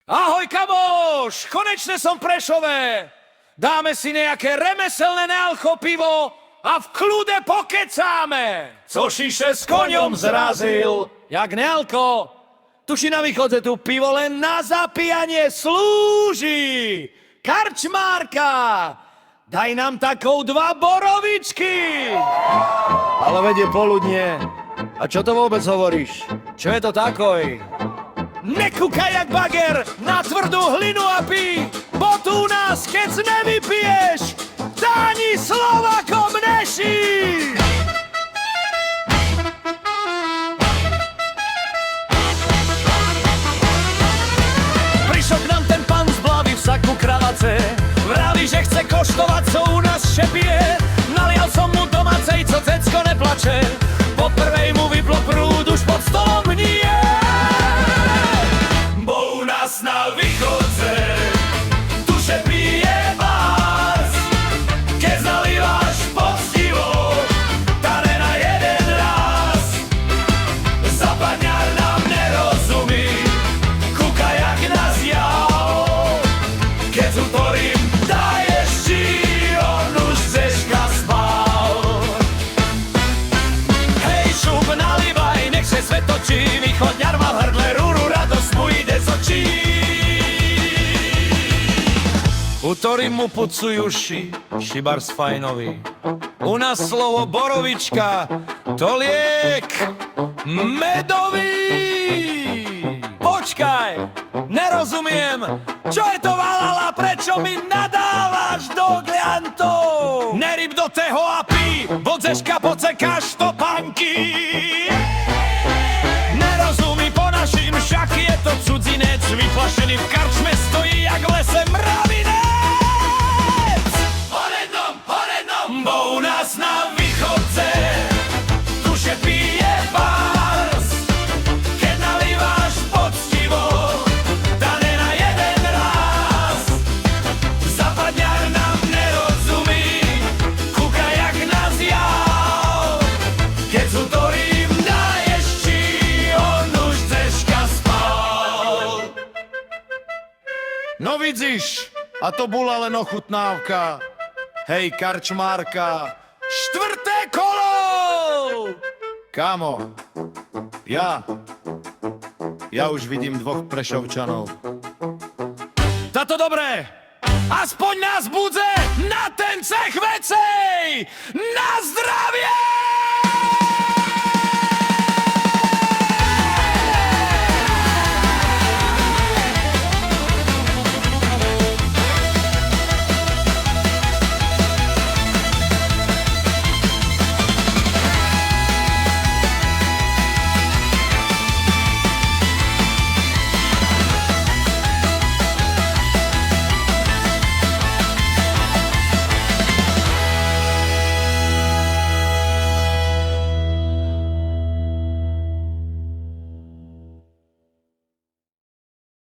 Ahoj, kamoš! Konečne som v Prešove! Dáme si nejaké remeselné nealko pivo a v kľude pokecáme! Co šiše s koňom zrazil? Jak nealko? Tuši na východze tu pivo len na zapíjanie slúži! Karčmárka! Daj nám takou 2 borovičky! Ale vedie poludnie. A čo to vôbec hovoríš? Čo je to takoj? Nekúkaj jak bager na tvrdú hlinu a pí, bo tu nás, keď nevypiješ, dáni Slovakom neší! Prišiel k nám ten pán z Blavy v saku kravace, vraví, že chce koštovať, co u nás šepie. Nalial som mu domácej, co cecko neplače, po prvej mu vyplo prúd, už pod stolom nie. Na východze tuše pije vás, keď zalíváš poctivo, tane na jeden raz. Zapadňar nám nerozumí, kúka jak na zjav, keď s útorím daješ či on už ceška spal. Hej, šup, nalívaj, nech sa svet točí, východňar má v hrdle rúru, radosť mu ide z očí. Ktorým mu pucujú šibar z fajnový. U nás slovo borovička, to liek medový. Počkaj, nerozumiem, čo je to valala, prečo mi nadávaš do gliantov? Neryb do teho a pí, vodzeška pocekáš topánky. Nerozumí po našim, však je to cudzinec, vyplašený v karčme stojí jak v lese mravinec. Bo u nás na východze tuše pije vás, keď nalíváš poctivo, dane na jeden raz. Zapadňar nám nerozumí, kúka jak na zjav, keď s útorím daješ, či on už ceška spal. No vidíš, a to bola len ochutnávka. Hej, karčmárka, 4. kolo! Kámo, ja už vidím 2 Prešovčanov. Tato dobré, aspoň nás budze na ten cech vecej! Na zdravie!